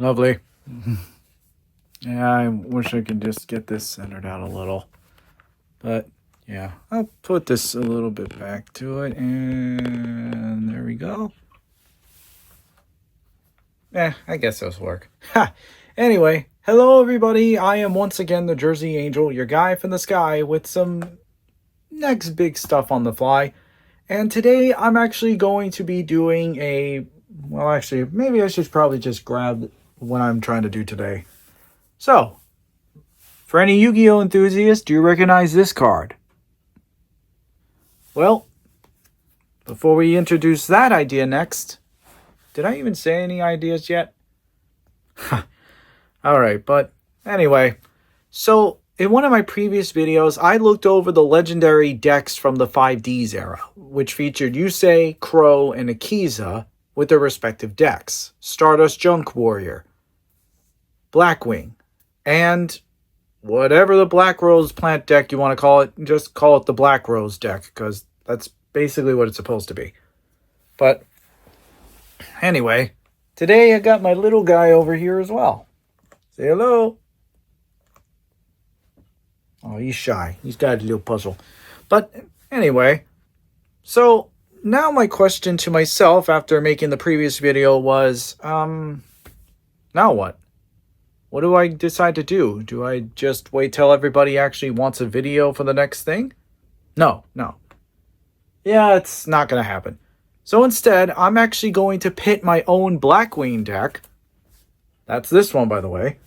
Lovely. Yeah, I wish I could just get this centered out a little. But, yeah, I'll put this a little bit back to it. And there we go. I guess those work. Ha! Anyway, hello everybody. I am once again the Jersey Angel, your guy from the sky with some next big stuff on the fly. And today I'm actually going to be doing maybe I should probably just grab what I'm trying to do today. So, for any Yu-Gi-Oh enthusiasts, do you recognize this card? Well, before we introduce that idea next, did I even say any ideas yet? Alright, but anyway, so in one of my previous videos, I looked over the legendary decks from the 5D's era, which featured Yusei, Crow, and Akiza with their respective decks. Stardust Junk Warrior, Blackwing, and whatever the Black Rose plant deck you want to call it, just call it the Black Rose deck, because that's basically what it's supposed to be. But anyway, today I got my little guy over here as well. Say hello. Oh, he's shy. He's got a little puzzle. But anyway, so now my question to myself after making the previous video was, now what? What do I decide to do? Do I just wait till everybody actually wants a video for the next thing? No. Yeah, it's not going to happen. So instead, I'm actually going to pit my own Blackwing deck. That's this one, by the way.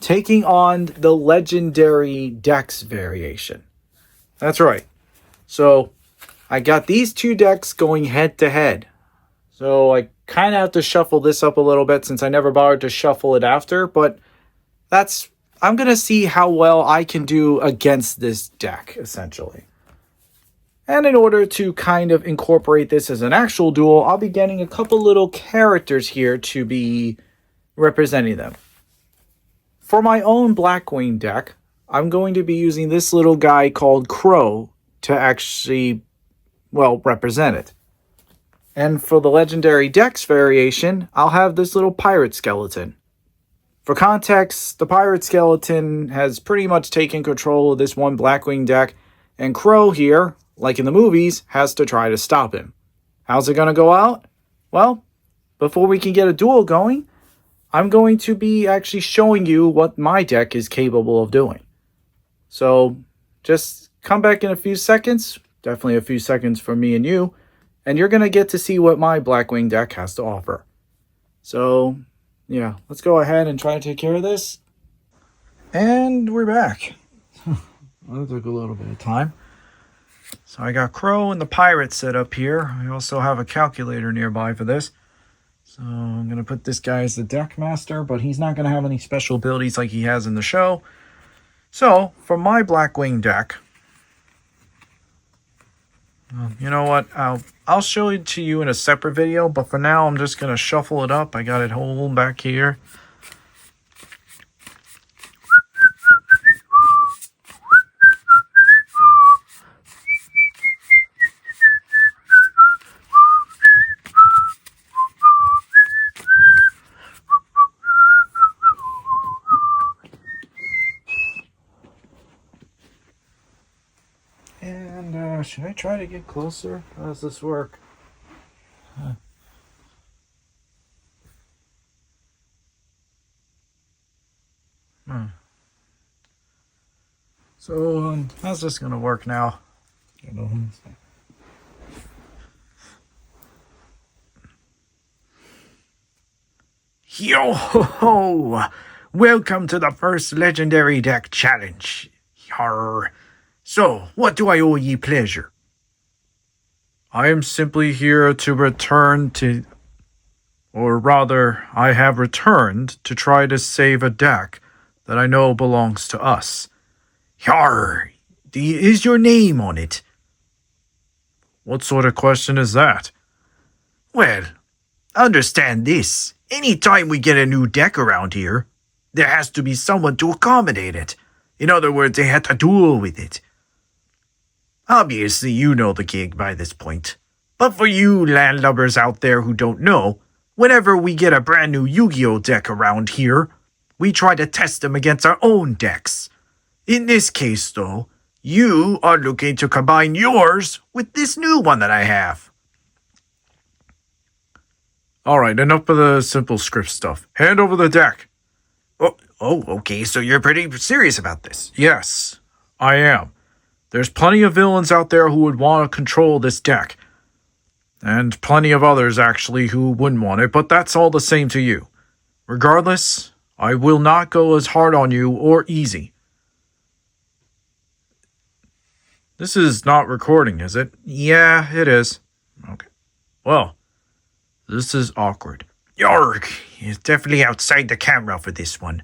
Taking on the legendary Dex variation. That's right. So, I got these two decks going head to head. So, I kind of have to shuffle this up a little bit since I never bothered to shuffle it after. But, I'm going to see how well I can do against this deck, essentially. And in order to kind of incorporate this as an actual duel, I'll be getting a couple little characters here to be representing them. For my own Blackwing deck, I'm going to be using this little guy called Crow to actually, represent it. And for the legendary Dex variation, I'll have this little pirate skeleton. For context, the pirate skeleton has pretty much taken control of this one Blackwing deck, and Crow here, like in the movies, has to try to stop him. How's it going to go out? Well, before we can get a duel going, I'm going to be actually showing you what my deck is capable of doing. So, just come back in a few seconds, definitely a few seconds for me and you, and you're going to get to see what my Blackwing deck has to offer. So, yeah, let's go ahead and try to take care of this. And we're back. That took a little bit of time. So I got Crow and the pirate set up here. I also have a calculator nearby for this. So I'm going to put this guy as the deck master, but he's not going to have any special abilities like he has in the show. So, for my Blackwing deck, you know what? I'll show it to you in a separate video, but for now I'm just going to shuffle it up. I got it whole back here. And should I try to get closer? How does this work? So, how's this going to work now? Yo ho ho! Welcome to the first legendary deck challenge. Yarr. So, what do I owe ye pleasure? I am simply here to return to... Or rather, I have returned to try to save a deck that I know belongs to us. Yarr! Is your name on it? What sort of question is that? Well, understand this. Anytime we get a new deck around here, there has to be someone to accommodate it. In other words, they have to duel with it. Obviously, you know the gig by this point. But for you landlubbers out there who don't know, whenever we get a brand new Yu-Gi-Oh deck around here, we try to test them against our own decks. In this case, though, you are looking to combine yours with this new one that I have. Alright, enough of the simple script stuff. Hand over the deck. Oh, okay, so you're pretty serious about this. Yes, I am. There's plenty of villains out there who would want to control this deck. And plenty of others, actually, who wouldn't want it, but that's all the same to you. Regardless, I will not go as hard on you or easy. This is not recording, is it? Yeah, it is. Okay. Well, this is awkward. Yarg, he's definitely outside the camera for this one.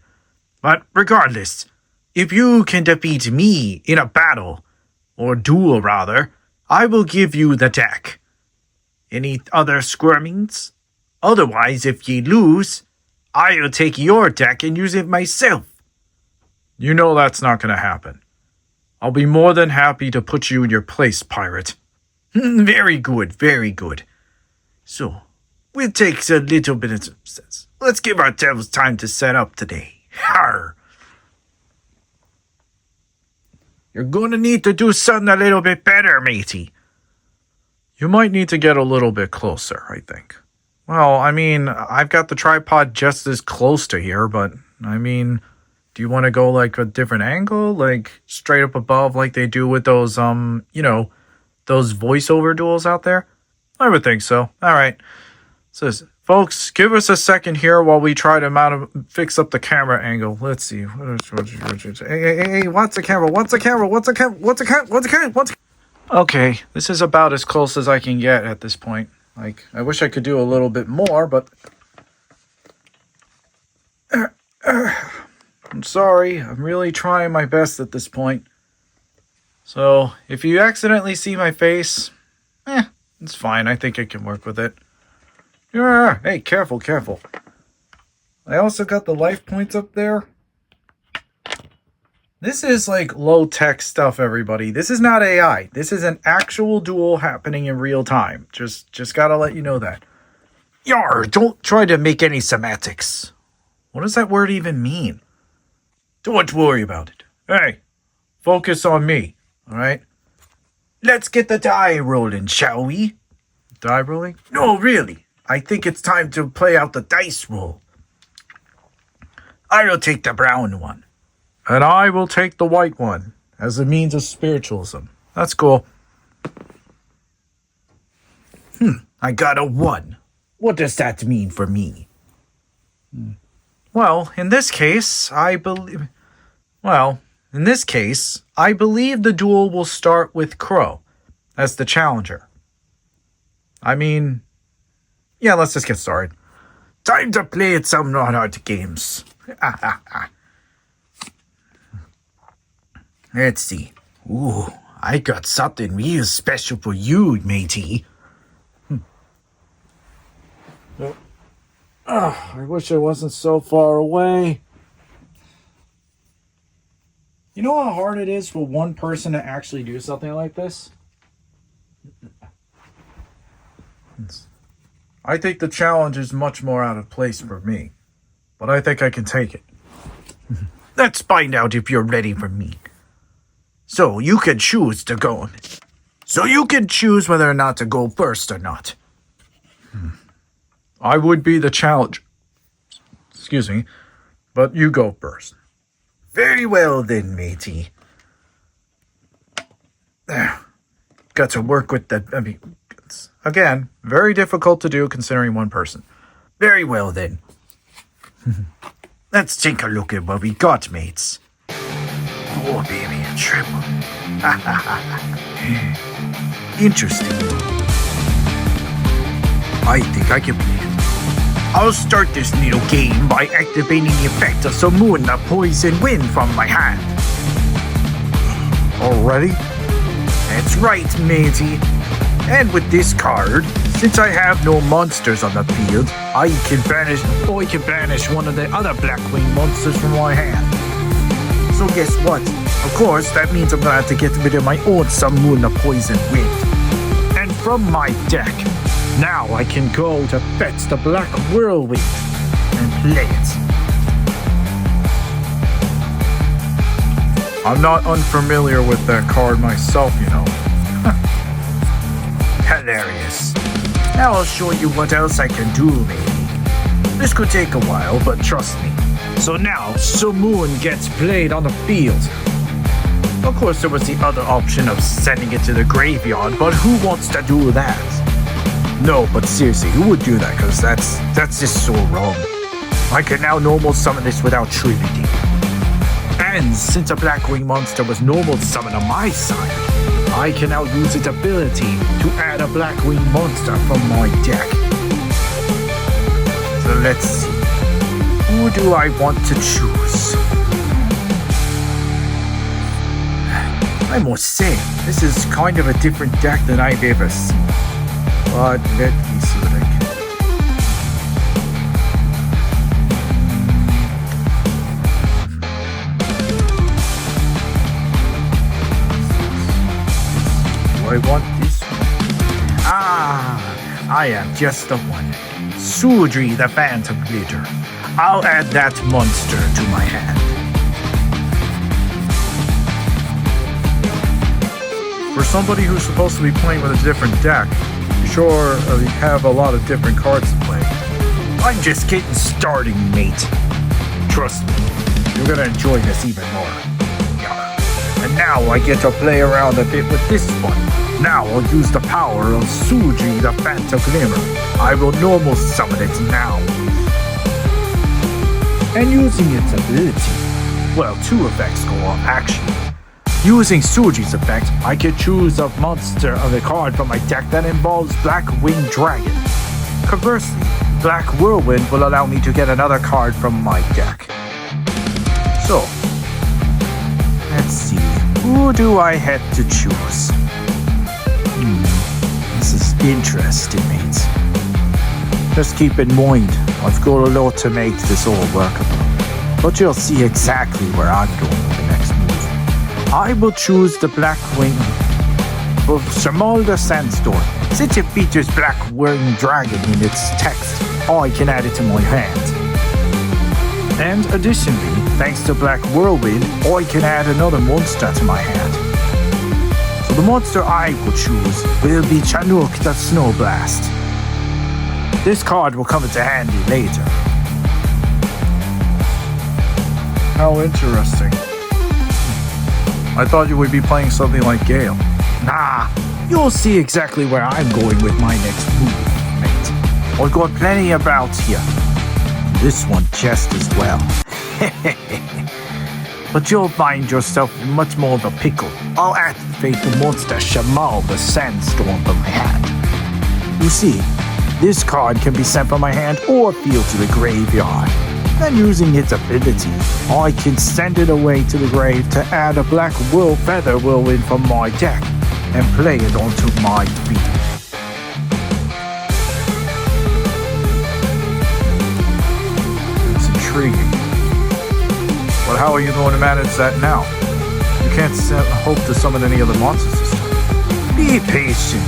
But regardless, if you can defeat me in a battle, or duel rather, I will give you the deck. Any other squirmings? Otherwise, if ye lose, I'll take your deck and use it myself. You know that's not going to happen. I'll be more than happy to put you in your place, pirate. Very good, very good. So, we'll take a little bit of sense. Let's give ourselves time to set up today. Arr. You're gonna need to do something a little bit better, matey. You might need to get a little bit closer, I think. Well, I mean, I've got the tripod just as close to here, but, I mean, do you want to go, like, a different angle? Like, straight up above like they do with those, those voiceover duels out there? I would think so. Alright. So, folks, give us a second here while we try to fix up the camera angle. Let's see. Hey, what's the camera? Okay, this is about as close as I can get at this point. Like, I wish I could do a little bit more, but... I'm sorry. I'm really trying my best at this point. So, if you accidentally see my face, it's fine. I think I can work with it. Yeah, hey, careful. I also got the life points up there. This is like low-tech stuff, everybody. This is not AI. This is an actual duel happening in real time. Just gotta let you know that. Yar, don't try to make any semantics. What does that word even mean? Don't worry about it. Hey, focus on me, alright? Let's get the die rolling, shall we? Die rolling? No, really. I think it's time to play out the dice roll. I'll take the brown one. And I will take the white one as a means of spiritualism. That's cool. I got a 1. What does that mean for me? Well, in this case, I believe the duel will start with Crow as the challenger. I mean, yeah, let's just get started. Time to play at some non-hard games. Let's see. Ooh, I got something real special for you, matey. I wish I wasn't so far away. You know how hard it is for one person to actually do something like this? I think the challenge is much more out of place for me, but I think I can take it. Let's find out if you're ready for me. So you can choose whether or not to go first or not. I would be the challenger. Excuse me, but you go first. Very well then, matey. Got to work with again, very difficult to do considering one person. Very well then. Let's take a look at what we got, mates. Oh, baby, a triple. Interesting. I think I can beat it. I'll start this little game by activating the effect of Summon the Poison Wind from my hand. Already? That's right, matey. And with this card, since I have no monsters on the field, I can banish one of the other Blackwing monsters from my hand. So guess what? Of course, that means I'm gonna have to get rid of my own Summon the Poison Wind. And from my deck, Now I can go to fetch the Black Whirlwind and play it. I'm not unfamiliar with that card myself, you know. Hilarious. Now I'll show you what else I can do, maybe. This could take a while, but trust me. So now, Summon gets played on the field. Of course, there was the other option of sending it to the graveyard, but who wants to do that? No, but seriously, who would do that? Because that's just so wrong. I can now normal summon this without Trinity. And since a Blackwing monster was normal summoned on my side, I can now use its ability to add a Blackwing monster from my deck. So let's see. Who do I want to choose? I must say, this is kind of a different deck than I've ever seen. But let me see what I can do. Do I want this one? Ah, I am just the one. Sudri the Phantom Glitter. I'll add that monster to my hand. For somebody who's supposed to be playing with a different deck, sure, we have a lot of different cards to play. I'm just getting started, mate. Trust me, you're gonna enjoy this even more. Yeah. And now I get to play around a bit with this one. Now I'll use the power of Suji the Phantom Glimmer. I will normal summon it now. And using its ability, well, two effects go off actually. Using Suji's effect, I can choose a monster of a card from my deck that involves Blackwing Dragon. Conversely, Black Whirlwind will allow me to get another card from my deck. So, let's see, who do I have to choose? This is interesting, mates. Just keep in mind, I've got a lot to make this all workable. But you'll see exactly where I'm going with the next move. I will choose the Blackwing of Shamalda Sandstorm. Since it features Blackwing Dragon in its text, I can add it to my hand. And additionally, thanks to Black Whirlwind, I can add another monster to my hand. So the monster I will choose will be Chanook the Snow Blast. This card will come into handy later. How interesting. I thought you would be playing something like Gale. Nah, you'll see exactly where I'm going with my next move, mate. I've got plenty about here. This one just as well. But you'll find yourself in much more of a pickle. I'll activate the monster Shamal the Sandstorm from my hand. You see, this card can be sent from my hand or field to the graveyard. Then using its ability, I can send it away to the grave to add a Black Feather Whirlwind from my deck and play it onto my field. It's intriguing. But how are you going to manage that now? You can't hope to summon any other monsters this time. Be patient.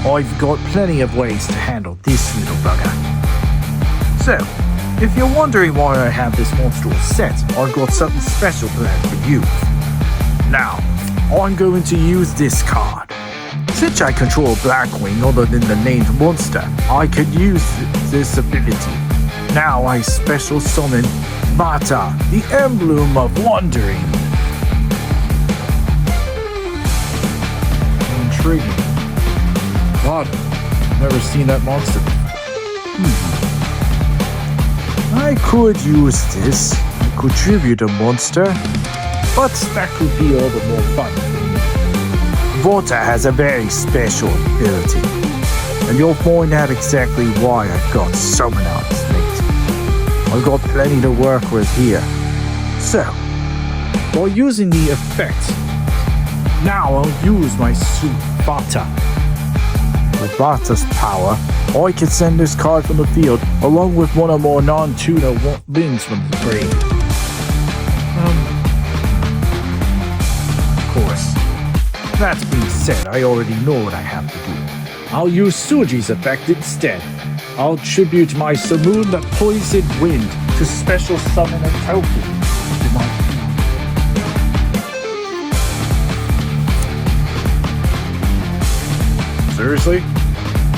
I've got plenty of ways to handle this little bugger. So, if you're wondering why I have this monstrous set, I've got something special planned for you. Now, I'm going to use this card. Since I control Blackwing other than the named monster, I could use this ability. Now I special summon Vata, the Emblem of Wandering. Intriguing. God, never seen that monster before. I could use this to contribute a monster, but that could be all the more fun for me. Vota has a very special ability, and you'll find out exactly why I've got summon on its mate. I've got plenty to work with here. So, while using the effect, now I'll use my suit Vata. With Vata's power, I can send this card from the field along with one or more non-tuna wins from the grave. Of course, that being said, I already know what I have to do. I'll use Suji's effect instead. I'll tribute my Simoon the Poisoned Wind to special summon a token to my Seriously?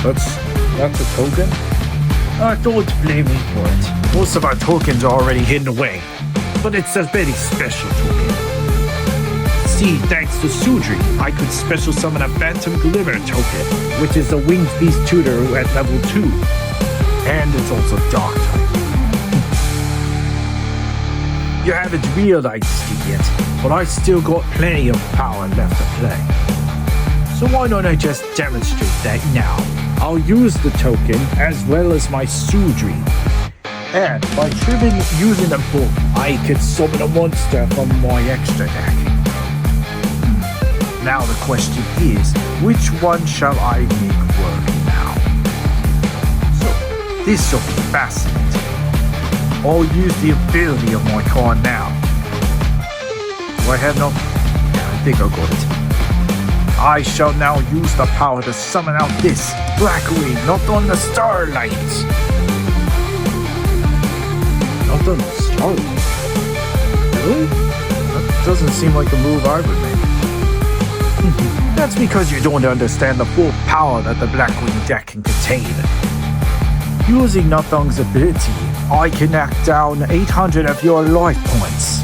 That's a token? Don't blame me for it. Most of our tokens are already hidden away. But it's a very special token. See, thanks to Sudri, I could special summon a Phantom Glimmer token, which is a Winged Beast tutor at level 2. And it's also Dark type. You haven't realized it yet, but I still got plenty of power left to play. So why don't I just demonstrate that now? I'll use the token as well as my Sudri. And by using them both, I can summon a monster from my extra deck. Now the question is, which one shall I make work now? So, this shall be fascinating. I'll use the ability of my card now. Do I have no? Yeah, I think I got it. I shall now use the power to summon out this Blackwing, not on the Starlight. Not on the Starlight? Really? That doesn't seem like a move I would make. That's because you don't understand the full power that the Blackwing deck can contain. Using Nothung's ability, I can knock down 800 of your life points.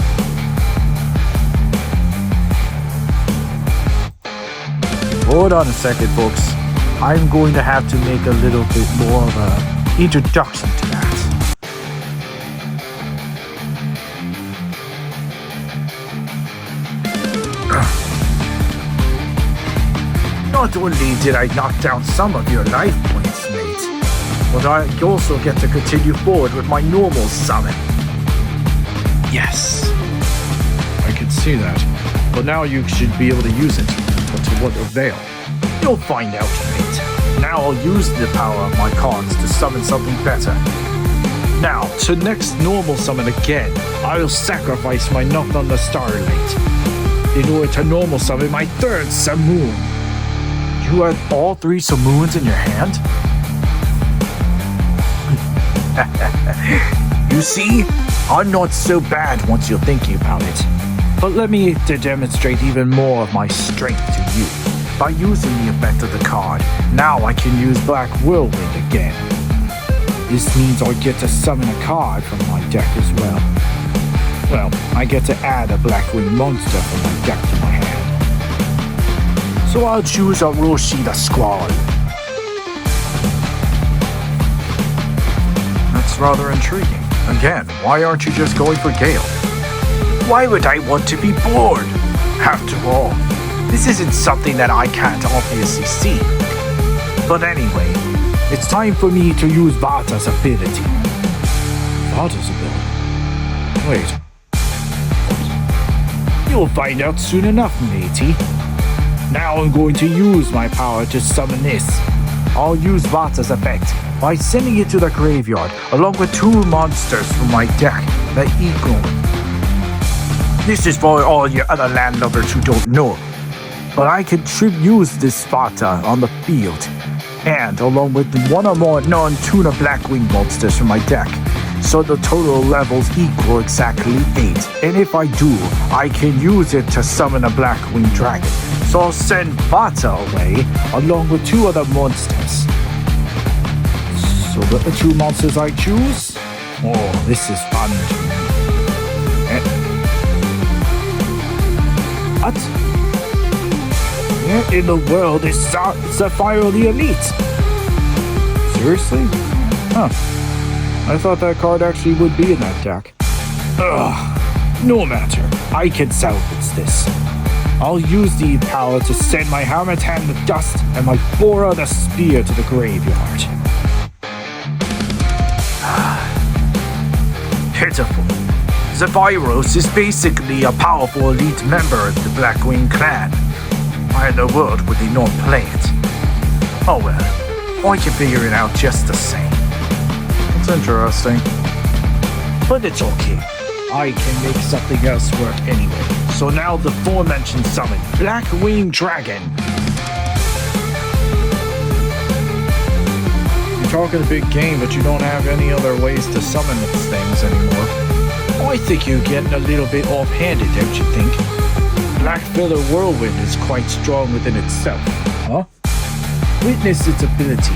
Hold on a second, folks. I'm going to have to make a little bit more of an introduction to that. Not only did I knock down some of your life points, mate, but I also get to continue forward with my normal summon. Yes. I can see that. But now you should be able to use it. But to what avail? You'll find out, mate. Now I'll use the power of my cards to summon something better. Now, to next normal summon again, I'll sacrifice my Knock on the Starlight in order to normal summon my third Simoon. You had all 3 Simoons in your hand? You see, I'm not so bad once you're thinking about it. But let me demonstrate even more of my strength to you. By using the effect of the card, now I can use Black Whirlwind again. This means I get to summon a card from my deck as well. Well, I get to add a Blackwing monster from my deck to my hand. So I'll choose a Roshi the Squall. That's rather intriguing. Again, why aren't you just going for Gale? Why would I want to be bored? After all, this isn't something that I can't obviously see. But anyway, it's time for me to use Vata's ability. Vata's ability? Wait. You'll find out soon enough, matey. Now I'm going to use my power to summon this. I'll use Vata's effect by sending it to the graveyard along with 2 monsters from my deck, the Eagle. This is for all your other landlubbers who don't know. But I can use this Vata on the field, and along with 1 or more non-tuna Blackwing monsters from my deck. So the total levels equal exactly 8. And if I do, I can use it to summon a Blackwing dragon. So I'll send Vata away along with 2 other monsters. So the 2 monsters I choose? Oh, this is fun to me. What? Where in the world is Sapphire the Elite? Seriously? Huh. I thought that card actually would be in that deck. Ugh. No matter. I can salvage this. I'll use the power to send my Harmattan the Dust and my Bora the Spear to the graveyard. Pitiful. Zephyros is basically a powerful elite member of the Blackwing clan. Why in the world would they not play it? Oh well, I can figure it out just the same. That's interesting. But it's okay. I can make something else work anyway. So now the aforementioned summon, Blackwing Dragon. talking a big game, but you don't have any other ways to summon these things anymore. I think you're getting a little bit offhanded, don't you think? Black Feather Whirlwind is quite strong within itself, huh? Witness its ability.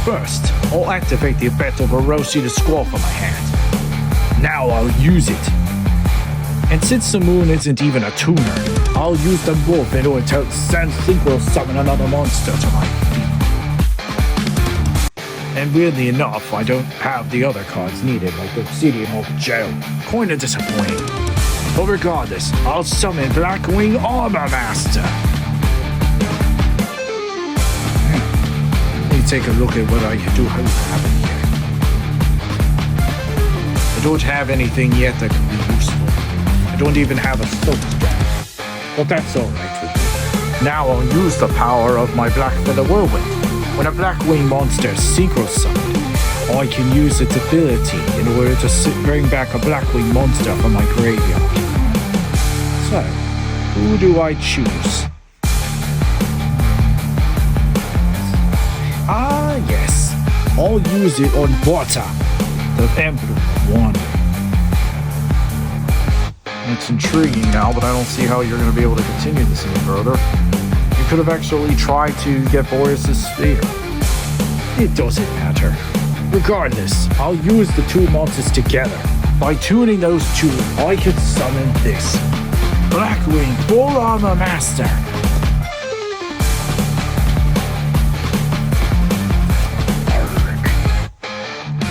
First, I'll activate the effect of Orochi the Squall from my hand. Now I'll use it. And since the moon isn't even a tuner, I'll use the wolf in order to synchro summon another monster to my feet. And weirdly enough, I don't have the other cards needed, like Obsidian or Jail. Kinda disappointing. But regardless, I'll summon Blackwing Armor Master. Let me take a look at what I do have in here. I don't have anything yet that can be useful. I don't even have a soap strap. But that's alright with me. Now I'll use the power of my Black Feather Whirlwind. When a Blackwing monster is synchro summoned, I can use its ability in order to bring back a Blackwing monster from my graveyard. So, who do I choose? Ah, yes. I'll use it on Bota, the Emblem of Wandering. It's intriguing now, but I don't see how you're going to be able to continue this any further. You could have actually tried to get Boris's sphere. It doesn't matter. Regardless, I'll use the two monsters together. By tuning those two, I can summon this Blackwing Full Armor Master.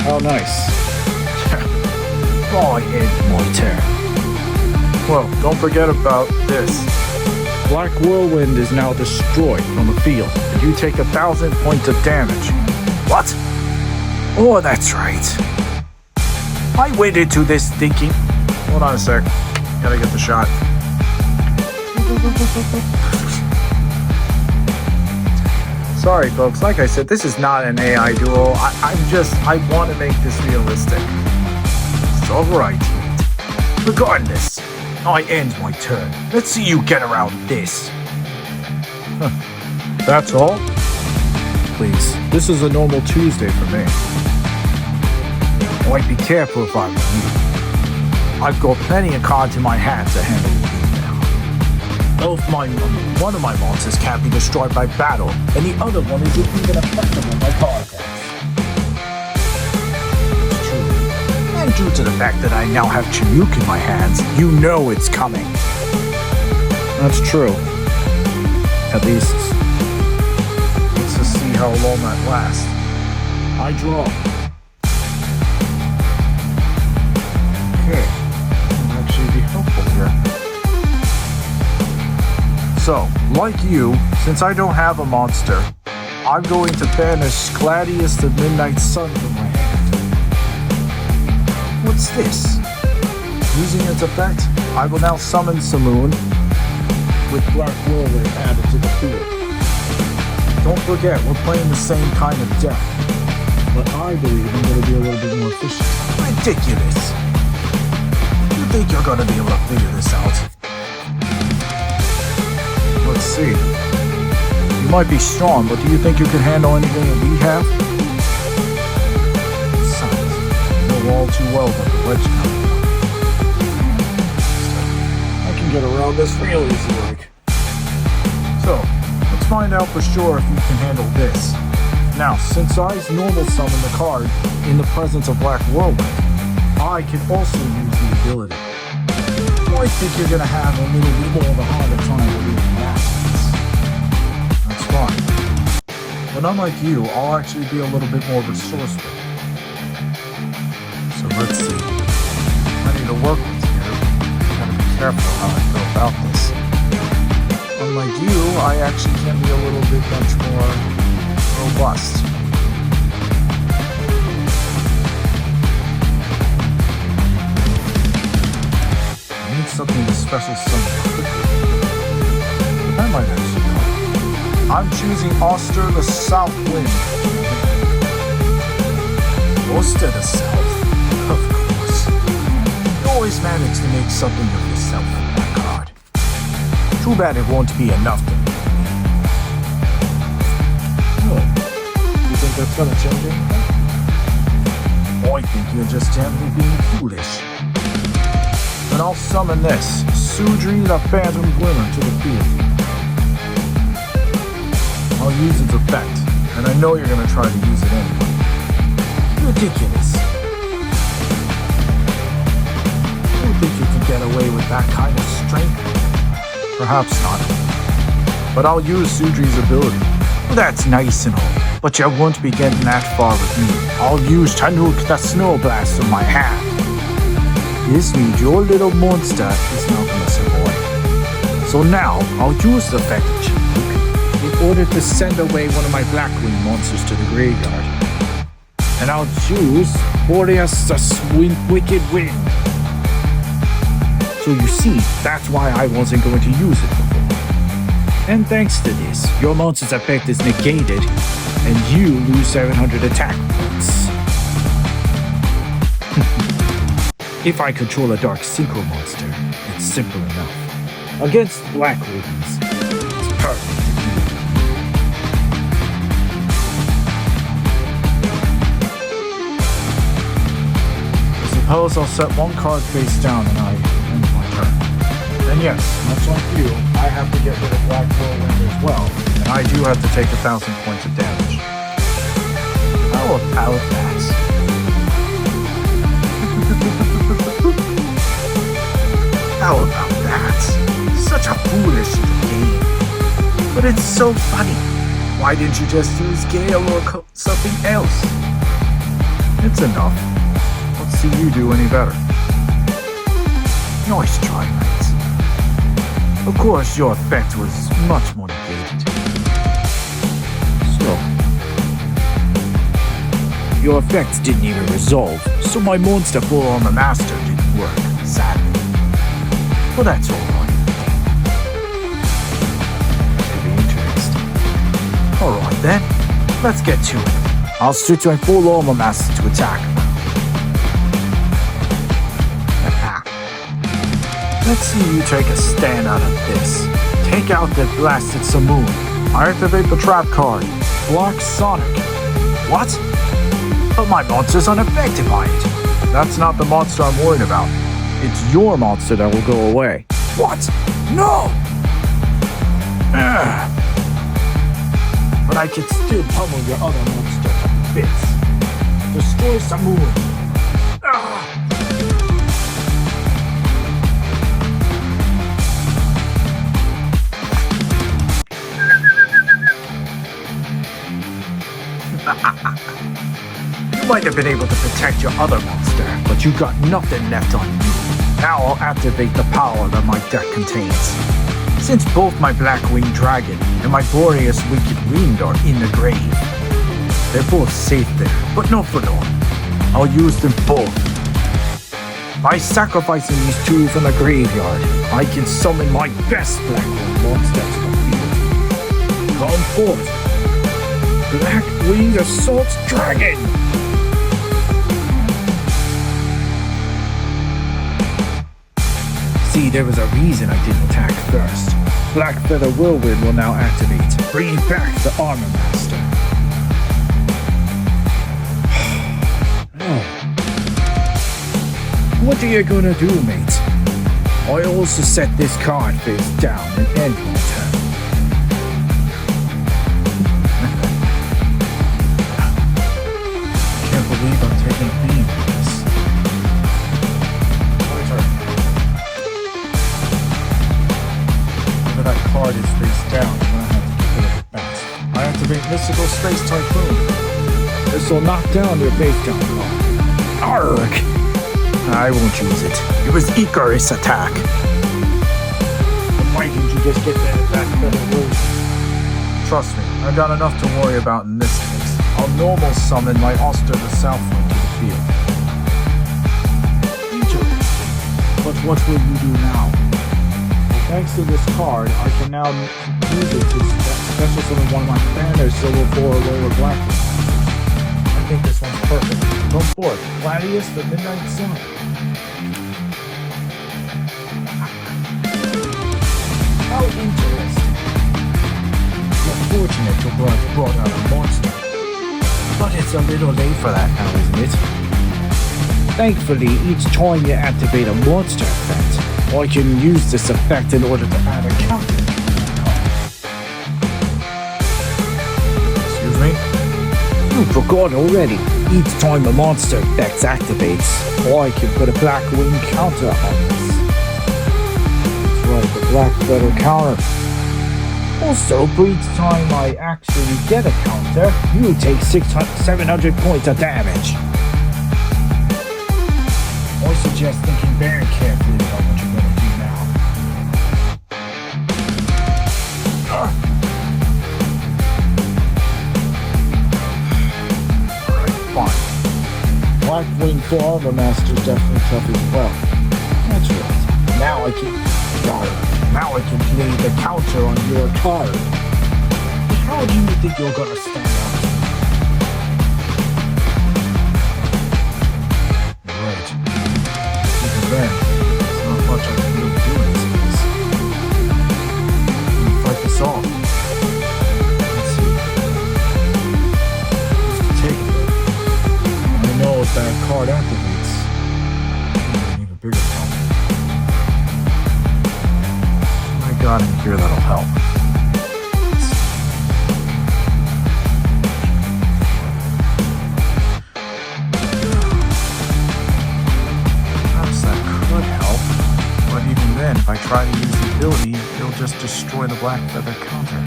How nice. I end my turn. Well, don't forget about this. Black Whirlwind is now destroyed from the field, and you take 1,000 points of damage. What? Oh, that's right. I went into this thinking... Hold on a sec. Gotta get the shot. Sorry, folks. Like I said, this is not an AI duel. I want to make this realistic. It's alright. Regardless, I end my turn. Let's see you get around this. That's all? Please, this is a normal Tuesday for me. I'd be careful if I were you. I've got plenty of cards in my hand to handle you now. One of my monsters can't be destroyed by battle, and the other one isn't even affectable by card decks. It's true. And due to the fact that I now have Chinook in my hands, you know it's coming. That's true. At least, let's just see how long that lasts. I draw. Okay, that will actually be helpful here. So, like you, since I don't have a monster, I'm going to banish Gladius the Midnight Sun from my hand. What's this? Using its effect, I will now summon Simoon with Black Whirlwind added to the field. Don't forget, we're playing the same kind of deck, but I believe I'm going to be a little bit more efficient. Ridiculous! You think you're going to be able to figure this out? Let's see. You might be strong, but do you think you can handle anything that we have? Besides, you know all too well that the ledge coming. I can get around this real easy like. So, let's find out for sure if you can handle this. Now, since I normal summon the card in the presence of Black Whirlwind, I can also use the ability. I think you're going to have a little bit more of a harder time with that. That's fine. But unlike you, I'll actually be a little bit more resourceful. So let's see. I need to work with you. Gotta be careful how I go about this. Unlike you, I actually can be a little bit much more robust. Something special summon quickly. That might actually help. I'm choosing Oster the South Wind. Oster the South? Of course. You always manage to make something of yourself from that card. Too bad it won't be enough to me. Oh. You think think that's gonna change anything? I think you're just generally being foolish. But I'll summon this, Sudri the Phantom Glimmer, to the field. I'll use its effect, and I know you're gonna try to use it anyway. Ridiculous. You think you can get away with that kind of strength? Perhaps not. But I'll use Sudri's ability. That's nice and all, but you won't be getting that far with me. I'll use Tanuk the Snow Blast in my hand. This means your little monster is not gonna survive. So now, I'll use the effect of Tanuk in order to send away one of my Blackwing monsters to the graveyard. And I'll choose Boreas the Wicked Wind. So you see, that's why I wasn't going to use it before. And thanks to this, your monster's effect is negated, and you lose 700 attack points. If I control a Dark Synchro monster, it's simple enough. Against Blackwings, it's perfect. I suppose I'll set one card face down and I end my turn. And yes, much like you, I have to get rid of Black Whirlwind as well, and I do have to take 1,000 points of damage. How about that? How about that? Such a foolish little game. But it's so funny. Why didn't you just use Gale or something else? It's enough. Let's see you do any better. Nice try, mate. Of course, your effect was much more negated. Still, your effects didn't even resolve, so my monster full armor master didn't work, sadly. Well, that's alright. Could be interesting. Alright then, let's get to it. I'll switch my full armor master to attack. Let's see you take a stand out of this. Take out the blasted Samoon. Activate the trap card. Block Sonic. What? But my monster's unaffected by it. That's not the monster I'm worried about. It's your monster that will go away. What? No! But I can still pummel your other monster to bits. Destroy Samoon. You might have been able to protect your other monster, but you got nothing left on me. Now I'll activate the power that my deck contains. Since both my Blackwing Dragon and my Boreas Wicked Wind are in the grave, they're both safe there, but not for long. I'll use them both. By sacrificing these two from the graveyard, I can summon my best Blackwing monster to the field. Come forth! Blackwing Assault Dragon! See, there was a reason I didn't attack first. Black Feather Whirlwind will now activate, bringing back the Armor Master. What are you gonna do, mate? I also set this card face down and end my turn. Can't believe I'm taking a beam for this. My turn. Whenever that card is face down, I'm gonna have to get rid of it fast. I activate Mystical Space Typhoon. This will knock down your face down card. Arrgh! I won't use it. It was Icarus attack. Why didn't you just get rid of that feather wound? Trust me, I've got enough to worry about in this case. I'll normal summon my Oster the Southwind to the field. Interesting. But what will you do now? Well, thanks to this card, I can now use it to special summon one of my standard Silver 4 or lower Blackwing. I think this one's perfect. Come forth, Gladius the Midnight Sun. How interesting. You're fortunate to have brought out a monster. But it's a little late for that now, isn't it? Thankfully, each time you activate a monster effect, I can use this effect in order to add a counter. Excuse me? You forgot already. Each time a monster effect activates, I can put a Blackwing counter on this. That's right, the Black Feather counter. Also, for each time I actually get a counter, you take 700 points of damage. I suggest thinking very carefully about what you're going to do now. Alright, fine. Blackwing for Armor Master is definitely tough as well. That's right. Now I can play the counter on your card. But how do you think you're going to stand out? Then, there's not much I can really do in this case. I'm gonna fight this off. Let's see. Just to take it though. I know if that card activates, I'm gonna need a bigger problem. I got in here that'll help. If I try to use the ability, it'll just destroy the Black Feather counter.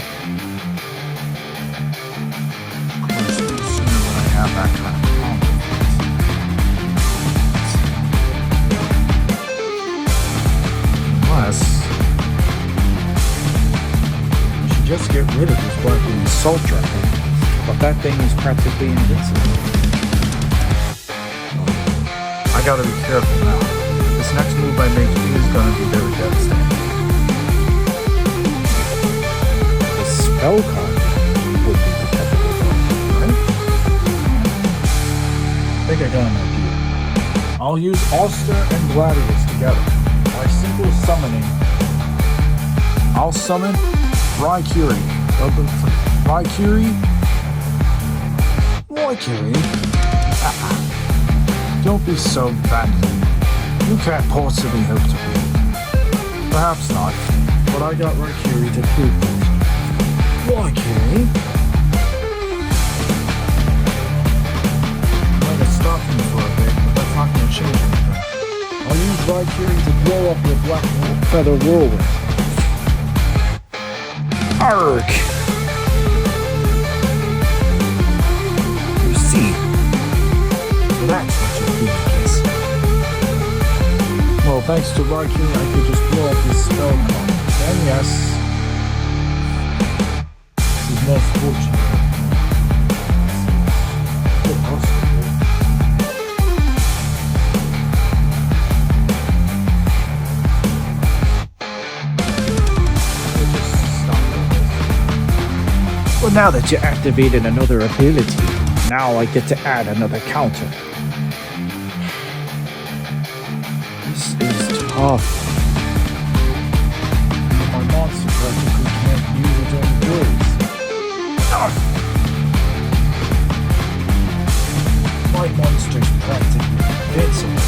Of course, sooner when I have that kind of problem. Unless I should just get rid of this Blackwing Assault Dragon, but that thing is practically invincible. I gotta be careful now. This next move I make is going to be very devastating. The spell card would be detectable though, right? I think I got an idea. I'll use Ulster and Gladius together. By simple summoning, I'll summon Raikiri. Raikiri? Don't be so badly. You can't possibly hope to win. Perhaps not, but I got Raikiri to prove it. Raikiri? Might have stopped me for a bit, but that's not going to change anything. I'll use Raikiri to blow up your Black Feather Whirlwind. Arg! You see, so that's what you're doing. Well, thanks to Raikiri, I could just blow up this spell card. And yes, this is most fortunate. Well, now that you activated another ability, now I get to add another counter. This is tough. My monster practically can't use its own abilities. My monster's practically invincible.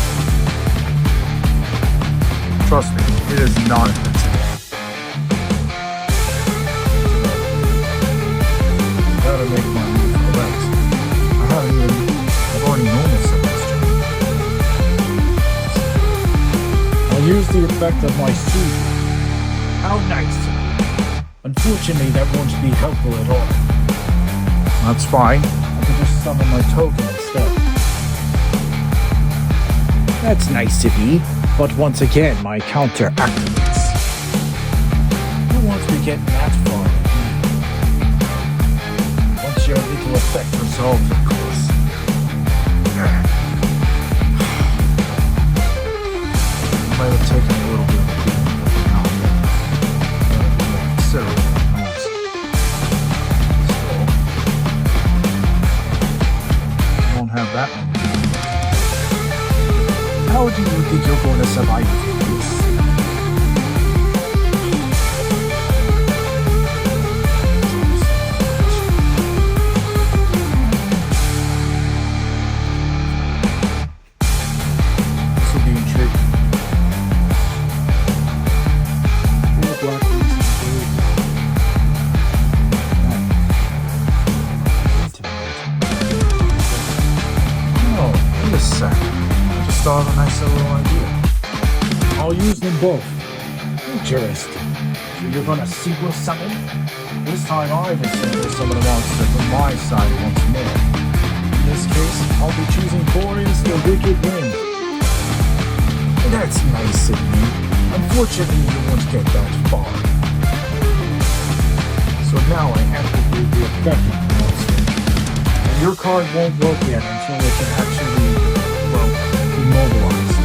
Trust me, it is not invincible. Gotta make my move correct. I've already known this semester. I'll use the effect of my suit. How nice. Unfortunately, that won't be helpful at all. That's fine. I can just summon my token instead. That's nice of you, but once again, my counter activates. Who wants to get that far? Once your little effect resolves, of course. Might have taken a little bit of a beating, but now considerable moves. So, won't have that many. How do you think you're going to survive this? excellent idea. I'll use them both. Interesting. So you're gonna sequel summon? This time I will sequel summon a monster from my side once more. In this case, I'll be choosing Boreas the Wicked Wind. That's nice of you. Unfortunately, you won't get that far. So now I activate the affected monster. And your card won't work yet until it can actually, well, be mobilized.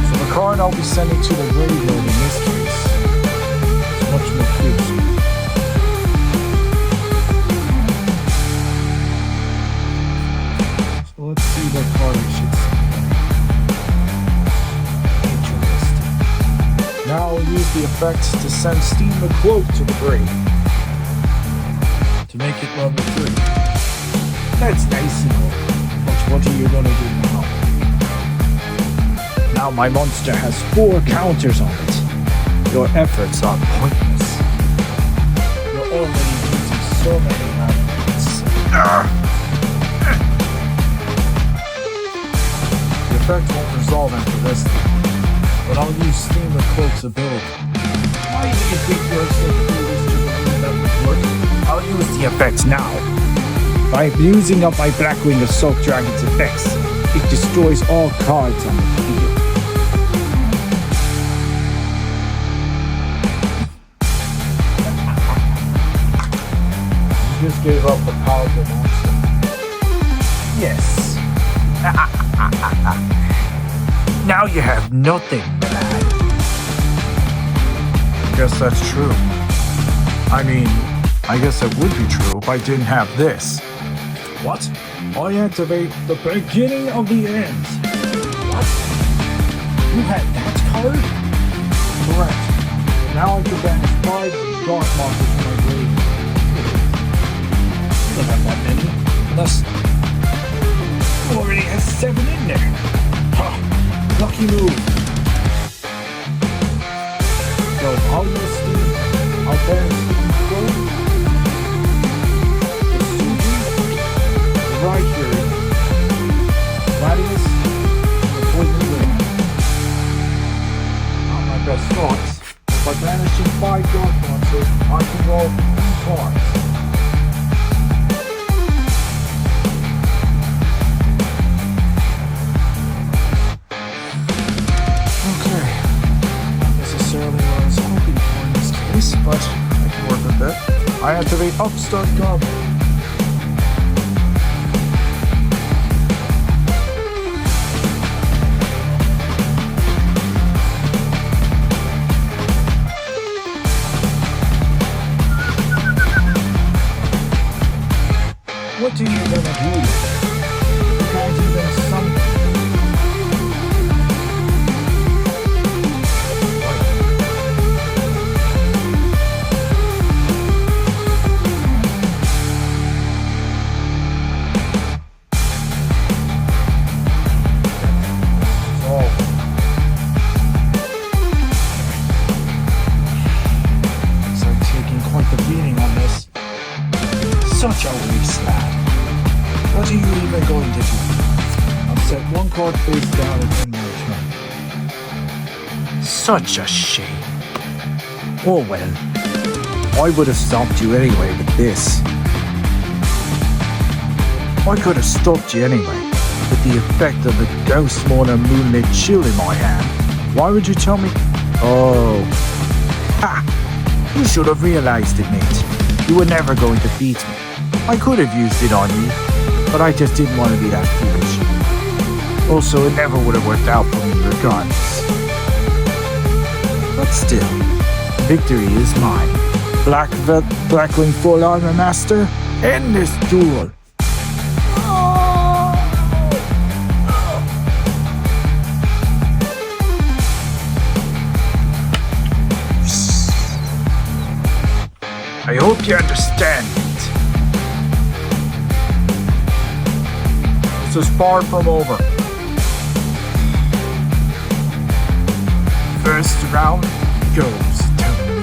So the card I'll be sending to the graveyard in this case is much more crucial. So let's see what card I should send. Interesting. Now I'll use the effect to send Steam the Cloak to the grave. To make it level 3. That's nice and all. But what are you gonna do now? Now my monster has 4 counters on it. Your efforts are pointless. You're already using so many efforts. The effect won't resolve after this time, but I'll use Steam the Cloak's ability. Why do you think you're so foolish to believe that would work? I'll use the effects now. By using up my Blackwing Assault Dragon's effects, it destroys all cards on the field. You just gave up a powerful monster. Yes. Now you have nothing, lad. I guess that's true. I mean, I guess it would be true if I didn't have this. What? I activate the beginning of the end. What? You had that card? Correct. Now I can banish 5 dark monsters from my grave. You don't have that many. Unless you already has 7 in there. Huh. Lucky move. So I'll use Steam. I'll banish Steam Cloak. Right here, Gladius, and the Poison Wind. Not my best thoughts. By banishing 5 dark monsters, I can roll 3 cards. Okay. Not necessarily what I was hoping for in this case, but I can work with that. I activate Upstart Goblin. What are you gonna do? You can't even summon. It's like taking quite the beating on this. Such a waste, lad. What are you even going to do? I'll set 1 card face down and end my turn. Such a shame. Oh well. I would have stopped you anyway with this. I could have stopped you anyway with the effect of the Ghost Mourner Moonlit Chill in my hand. Why would you tell me? Oh. Ha! You should have realized it, mate. You were never going to beat me. I could have used it on you, but I just didn't want to be that foolish. Also, it never would have worked out for me regardless. But still, victory is mine. Blackwing Full Armor Master, end this duel. I hope you understand it. This is far from over. First round goes to